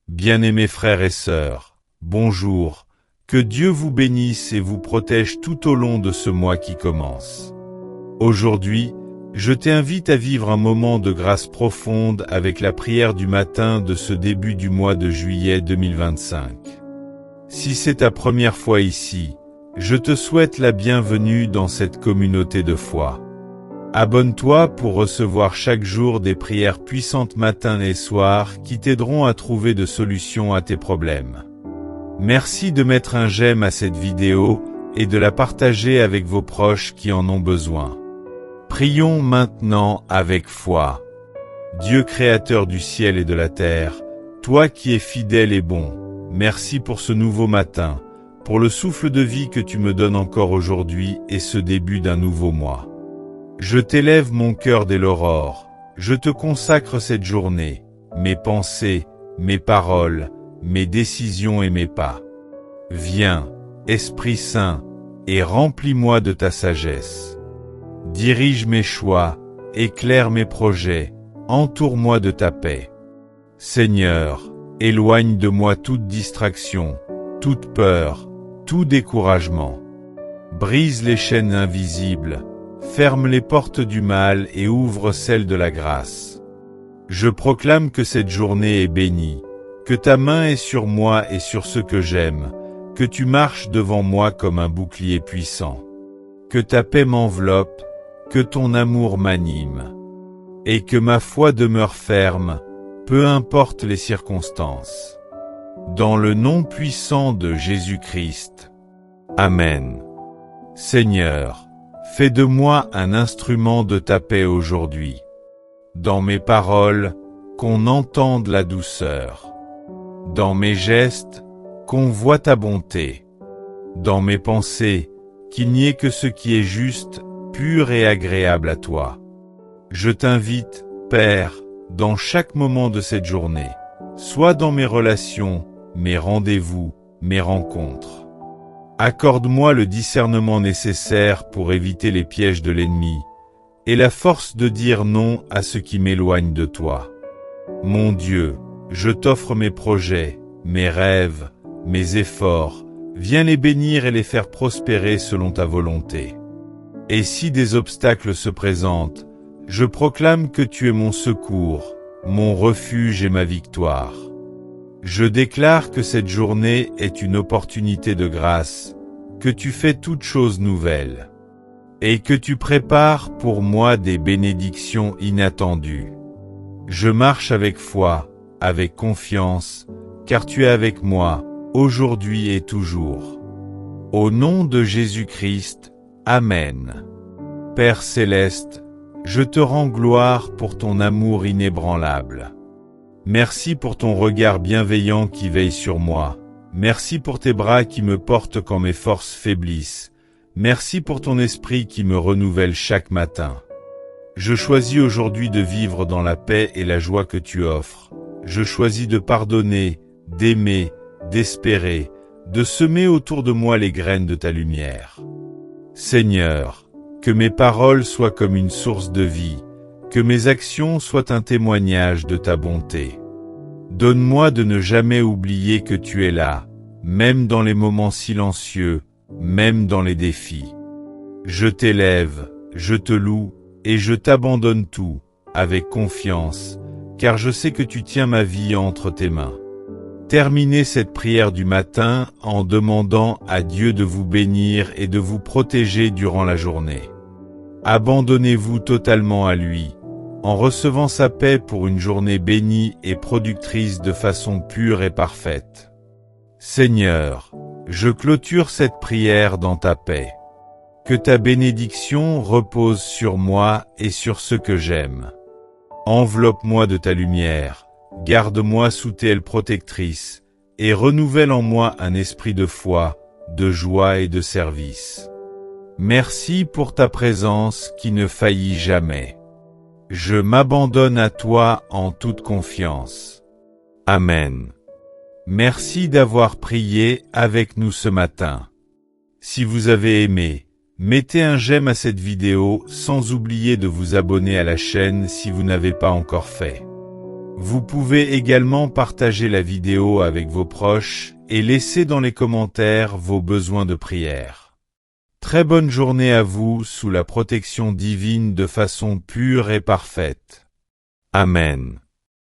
Bien-aimés frères et sœurs, bonjour, que Dieu vous bénisse et vous protège tout au long de ce mois qui commence. Aujourd'hui, je t'invite à vivre un moment de grâce profonde avec la prière du matin de ce début du mois de juillet 2025. Si c'est ta première fois ici, je te souhaite la bienvenue dans cette communauté de foi. Abonne-toi pour recevoir chaque jour des prières puissantes matin et soir qui t'aideront à trouver de solutions à tes problèmes. Merci de mettre un j'aime à cette vidéo et de la partager avec vos proches qui en ont besoin. Prions maintenant avec foi. Dieu créateur du ciel et de la terre, toi qui es fidèle et bon, merci pour ce nouveau matin, pour le souffle de vie que tu me donnes encore aujourd'hui et ce début d'un nouveau mois. Je t'élève mon cœur dès l'aurore, je te consacre cette journée, mes pensées, mes paroles, mes décisions et mes pas. Viens, Esprit Saint, et remplis-moi de ta sagesse. Dirige mes choix, éclaire mes projets, entoure-moi de ta paix. Seigneur, éloigne de moi toute distraction, toute peur, tout découragement. Brise les chaînes invisibles, ferme les portes du mal et ouvre celles de la grâce. Je proclame que cette journée est bénie, que ta main est sur moi et sur ceux que j'aime, que tu marches devant moi comme un bouclier puissant. Que ta paix m'enveloppe, que ton amour m'anime, et que ma foi demeure ferme, peu importe les circonstances. Dans le nom puissant de Jésus-Christ. Amen. Seigneur, fais de moi un instrument de ta paix aujourd'hui. Dans mes paroles, qu'on entende la douceur. Dans mes gestes, qu'on voit ta bonté. Dans mes pensées, qu'il n'y ait que ce qui est juste, pur et agréable à toi. Je t'invite, Père, dans chaque moment de cette journée, soit dans mes relations, mes rendez-vous, mes rencontres. Accorde-moi le discernement nécessaire pour éviter les pièges de l'ennemi, et la force de dire non à ce qui m'éloigne de toi. Mon Dieu, je t'offre mes projets, mes rêves, mes efforts, viens les bénir et les faire prospérer selon ta volonté. Et si des obstacles se présentent, je proclame que tu es mon secours, mon refuge et ma victoire. Je déclare que cette journée est une opportunité de grâce, que tu fais toutes choses nouvelles, et que tu prépares pour moi des bénédictions inattendues. Je marche avec foi, avec confiance, car tu es avec moi, aujourd'hui et toujours. Au nom de Jésus-Christ, Amen. Père céleste, je te rends gloire pour ton amour inébranlable. Merci pour ton regard bienveillant qui veille sur moi. Merci pour tes bras qui me portent quand mes forces faiblissent. Merci pour ton esprit qui me renouvelle chaque matin. Je choisis aujourd'hui de vivre dans la paix et la joie que tu offres. Je choisis de pardonner, d'aimer, d'espérer, de semer autour de moi les graines de ta lumière. Seigneur, que mes paroles soient comme une source de vie, que mes actions soient un témoignage de ta bonté. Donne-moi de ne jamais oublier que tu es là, même dans les moments silencieux, même dans les défis. Je t'élève, je te loue, et je t'abandonne tout, avec confiance, car je sais que tu tiens ma vie entre tes mains. Terminez cette prière du matin en demandant à Dieu de vous bénir et de vous protéger durant la journée. Abandonnez-vous totalement à lui, en recevant sa paix pour une journée bénie et productrice de façon pure et parfaite. Seigneur, je clôture cette prière dans ta paix. Que ta bénédiction repose sur moi et sur ceux que j'aime. Enveloppe-moi de ta lumière, garde-moi sous tes ailes protectrices, et renouvelle en moi un esprit de foi, de joie et de service. Merci pour ta présence qui ne faillit jamais. Je m'abandonne à toi en toute confiance. Amen. Merci d'avoir prié avec nous ce matin. Si vous avez aimé, mettez un j'aime à cette vidéo sans oublier de vous abonner à la chaîne si vous n'avez pas encore fait. Vous pouvez également partager la vidéo avec vos proches et laisser dans les commentaires vos besoins de prière. Très bonne journée à vous sous la protection divine de façon pure et parfaite. Amen.